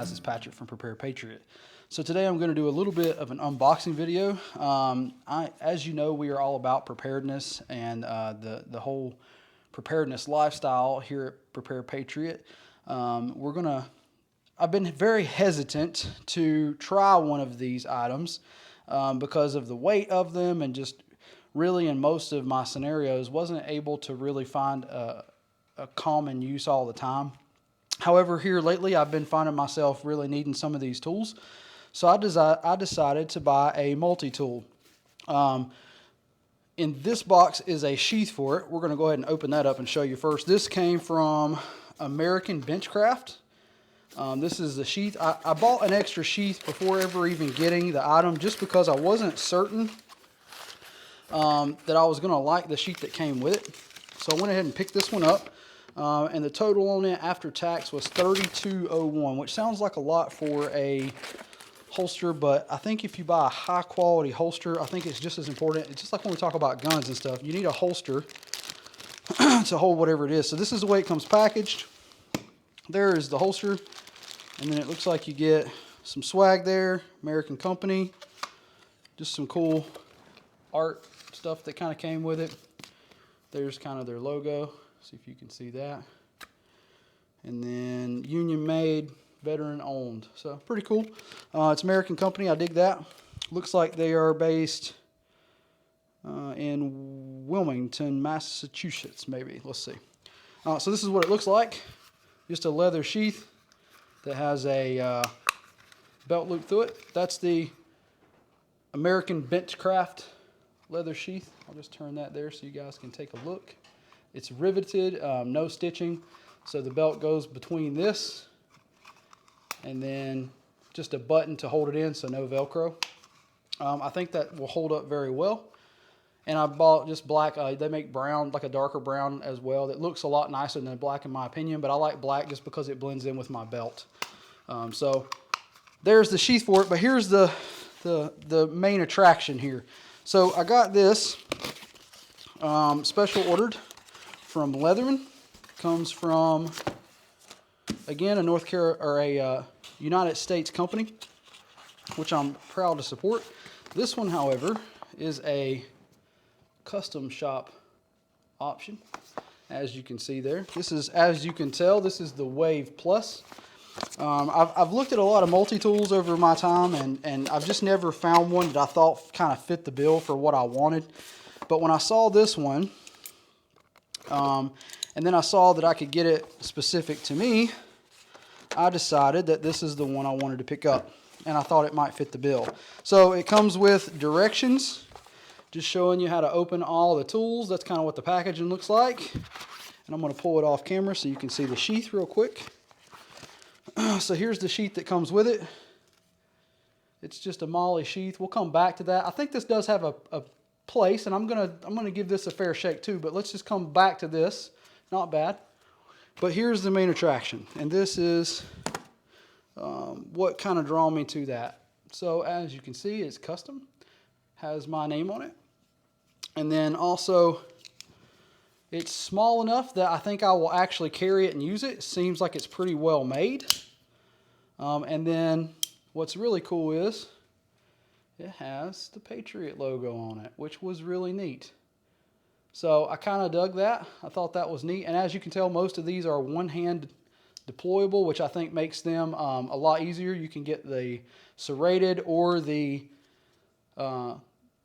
guys, it's Patrick from Prepared Patriot. So today I'm going to do a little bit of an unboxing video. As you know, we are all about preparedness and the whole preparedness lifestyle here at Prepared Patriot. I've been very hesitant to try one of these items because of the weight of them, and just really in most of my scenarios wasn't able to really find a common use all the time. However, here lately I've been finding myself really needing some of these tools. So I decided to buy a multi-tool. In this box is a sheath for it. We're going to go ahead and open that up and show you first. This came from American Benchcraft. This is the sheath. I bought an extra sheath before ever even getting the item, just because I wasn't certain that I was going to like the sheath that came with it. So I went ahead and picked this one up. And the total on it after tax was $32.01, which sounds like a lot for a holster, but I think if you buy a high quality holster, I think it's just as important. It's just like when we talk about guns and stuff. You need a holster to hold whatever it is. So this is the way it comes packaged. There is the holster, and then it looks like you get some swag there, American company, just some cool art stuff that kind of came with it. There's kind of their logo. See if you can see that. And then union made, veteran owned. So pretty cool. It's American company. I dig that. Looks like they are based in Wilmington, Massachusetts, maybe. Let's see. So this is what it looks like. Just a leather sheath that has a belt loop through it. That's the American Benchcraft leather sheath. I'll just turn that there so you guys can take a look. It's riveted, no stitching, so the belt goes between this and then just a button to hold it in, so no Velcro. I think that will hold up very well. And I bought just black. They make brown, like a darker brown as well, that looks a lot nicer than black in my opinion, but I like black just because it blends in with my belt. So there's the sheath for it, but here's the main attraction here. So I got this special ordered from Leatherman. Comes from, again, a United States company, which I'm proud to support. This one, however, is a custom shop option, as you can see there. This is, as you can tell, this is the Wave Plus. I've looked at a lot of multi-tools over my time, and I've just never found one that I thought kind of fit the bill for what I wanted. But when I saw this one, and then I saw that I could get it specific to me, I decided that this is the one I wanted to pick up, and I thought it might fit the bill. So it comes with directions, just showing you how to open all the tools. That's kind of what the packaging looks like. And I'm going to pull it off camera so you can see the sheath real quick. So here's the sheath that comes with it. It's just a MOLLE sheath. We'll come back to that. I think this does have a place, and I'm gonna give this a fair shake too, but let's just come back to this. Not bad. But here's the main attraction, and this is what kind of drew me to that. So as you can see, it's custom, has my name on it, and then also it's small enough that I think I will actually carry it and use it. It seems like it's pretty well made. And then what's really cool is it has the Patriot logo on it, which was really neat. So I kind of dug that. I thought that was neat. And as you can tell, most of these are one-hand deployable, which I think makes them a lot easier. You can get the serrated or the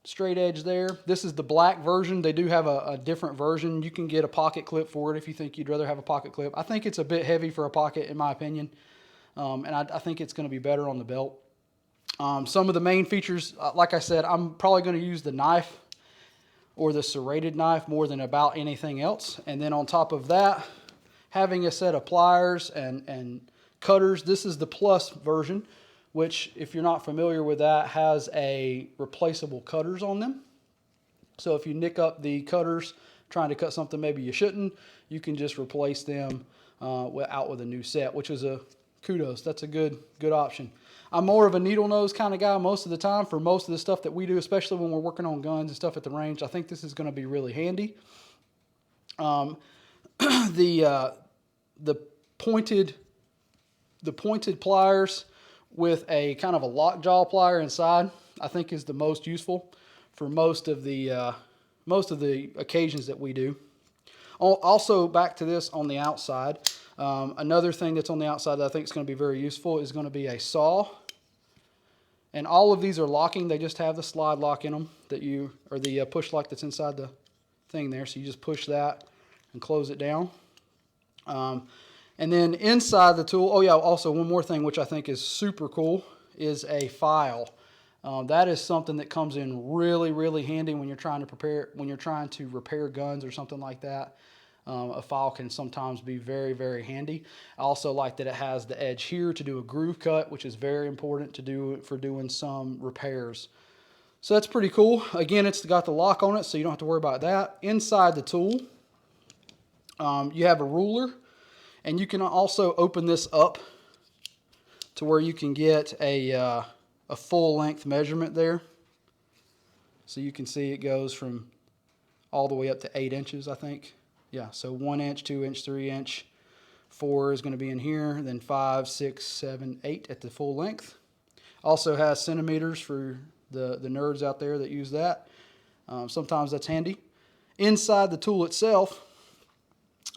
straight edge there. This is the black version. They do have a different version. You can get a pocket clip for it if you think you'd rather have a pocket clip. I think it's a bit heavy for a pocket in my opinion. And I think it's going to be better on the belt. Some of the main features, like I said, I'm probably going to use the knife or the serrated knife more than about anything else. And then on top of that, having a set of pliers and cutters. This is the Plus version, which, if you're not familiar with that, has a replaceable cutters on them. So if you nick up the cutters trying to cut something maybe you shouldn't, you can just replace them out with a new set, which is a kudos. That's a good option. I'm more of a needle nose kind of guy most of the time for most of the stuff that we do, especially when we're working on guns and stuff at the range. I think this is going to be really handy. The pointed the pointed pliers with a kind of a lockjaw plier inside, I think is the most useful for most of the occasions that we do. Also, back to this on the outside, another thing that's on the outside that I think is going to be very useful is going to be a saw. And all of these are locking. They just have the slide lock in them that or the push lock that's inside the thing there. So you just push that and close it down. And then inside the tool, oh yeah, also one more thing which I think is super cool is a file. That is something that comes in really, really handy when you're trying to repair guns or something like that. A file can sometimes be very, very handy. I also like that it has the edge here to do a groove cut, which is very important to do for doing some repairs. So that's pretty cool. Again, it's got the lock on it, so you don't have to worry about that. Inside the tool, you have a ruler, and you can also open this up to where you can get a full length measurement there. So you can see it goes from all the way up to 8 inches, I think. Yeah, so 1 inch, 2 inch, 3 inch, 4 is going to be in here, then 5, 6, 7, 8 at the full length. Also has centimeters for the nerds out there that use that. Sometimes that's handy. Inside the tool itself,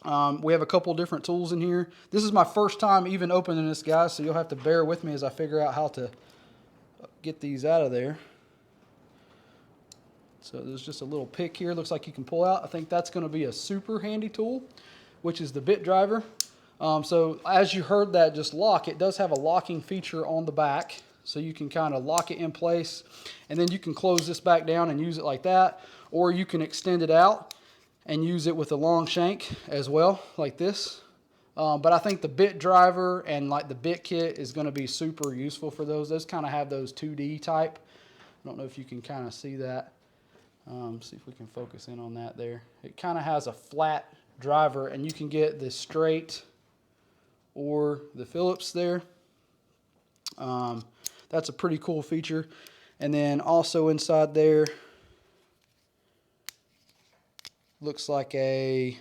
we have a couple different tools in here. This is my first time even opening this, guys, so you'll have to bear with me as I figure out how to get these out of there. So there's just a little pick here, looks like you can pull out. I think that's going to be a super handy tool, which is the bit driver. So as you heard that just lock, it does have a locking feature on the back, so you can kind of lock it in place, and then you can close this back down and use it like that, or you can extend it out and use it with a long shank as well, like this. But I think the bit driver and like the bit kit is going to be super useful for those. Those kind of have those 2D type. I don't know if you can kind of see that. See if we can focus in on that there. It kind of has a flat driver, and you can get the straight or the Phillips there. That's a pretty cool feature. And then also inside there, looks like I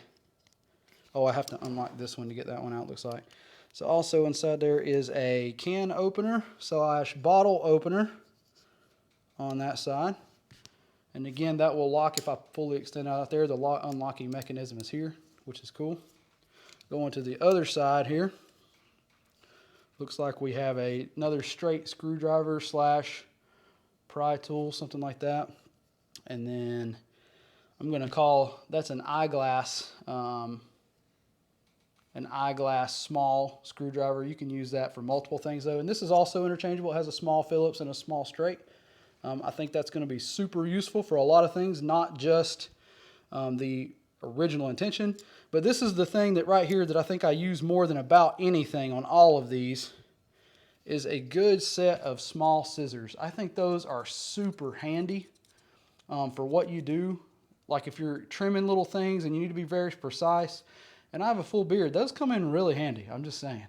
have to unlock this one to get that one out, looks like. So also inside there is a can opener / bottle opener on that side. And again, that will lock if I fully extend out there. The unlocking mechanism is here, which is cool. Going to the other side here, looks like we have another straight screwdriver / pry tool, something like that. And then I'm going to call, that's an eyeglass small screwdriver. You can use that for multiple things though. And this is also interchangeable. It has a small Phillips and a small straight. I think that's going to be super useful for a lot of things, not just the original intention. But this is the thing that right here that I think I use more than about anything on all of these is a good set of small scissors. I think those are super handy for what you do. Like if you're trimming little things and you need to be very precise. And I have a full beard. Those come in really handy, I'm just saying.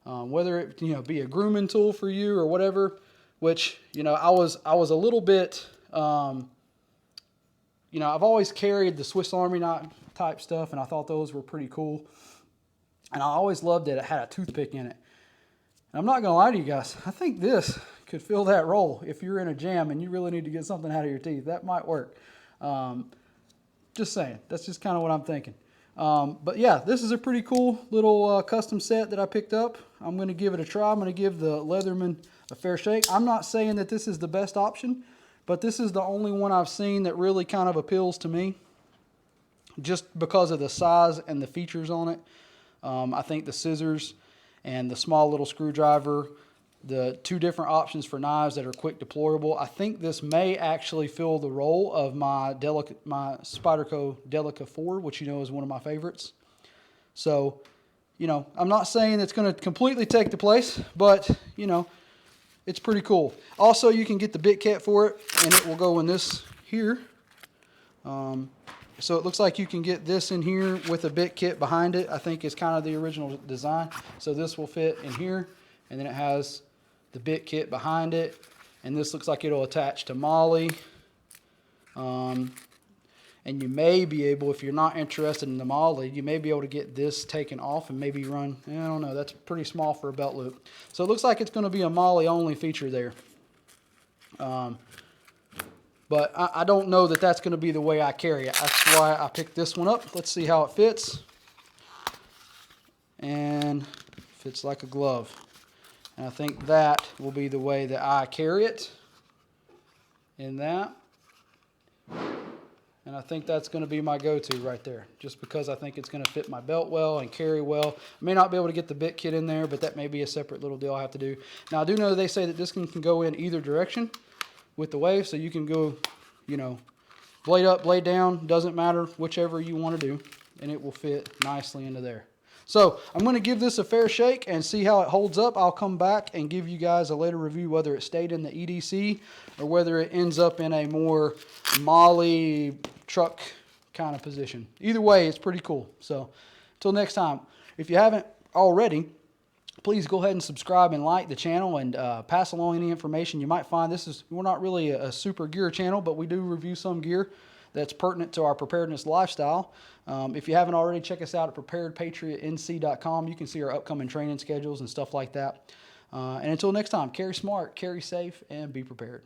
Whether it be a grooming tool for you or whatever. Which, I was a little bit, I've always carried the Swiss Army knife type stuff, and I thought those were pretty cool. And I always loved that it had a toothpick in it. And I'm not going to lie to you guys, I think this could fill that role if you're in a jam and you really need to get something out of your teeth. That might work. Just saying, that's just kind of what I'm thinking. But yeah, this is a pretty cool little custom set that I picked up. I'm going to give it a try. I'm going to give the Leatherman a fair shake. I'm not saying that this is the best option, but this is the only one I've seen that really kind of appeals to me just because of the size and the features on it. I think the scissors and the small little screwdriver, the 2 different options for knives that are quick deployable. I think this may actually fill the role of my Spyderco Delica 4, which is one of my favorites. So, I'm not saying it's going to completely take the place, but, it's pretty cool. Also, you can get the bit kit for it, and it will go in this here. So it looks like you can get this in here with a bit kit behind it. I think it's kind of the original design. So this will fit in here, and then it has the bit kit behind it, and this looks like it'll attach to Molly. And And you may be able, if you're not interested in the MOLLE, you may be able to get this taken off and maybe run, I don't know, that's pretty small for a belt loop. So it looks like it's going to be a MOLLE only feature there. But I don't know that that's going to be the way I carry it. That's why I picked this one up. Let's see how it fits. And fits like a glove. And I think that will be the way that I carry it. In that. And I think that's going to be my go-to right there, just because I think it's going to fit my belt well and carry well. I may not be able to get the bit kit in there, but that may be a separate little deal I have to do. Now, I do know they say that this can go in either direction with the Wave, so you can go, you know, blade up, blade down, doesn't matter, whichever you want to do, and it will fit nicely into there. So I'm going to give this a fair shake and see how it holds up. I'll come back and give you guys a later review whether it stayed in the EDC or whether it ends up in a more MOLLE truck kind of position. Either way, it's pretty cool. So until next time, if you haven't already, please go ahead and subscribe and like the channel and pass along any information you might find. We're not really a super gear channel, but we do review some gear that's pertinent to our preparedness lifestyle. If you haven't already, check us out at preparedpatriotnc.com. You can see our upcoming training schedules and stuff like that. And until next time, carry smart, carry safe, and be prepared.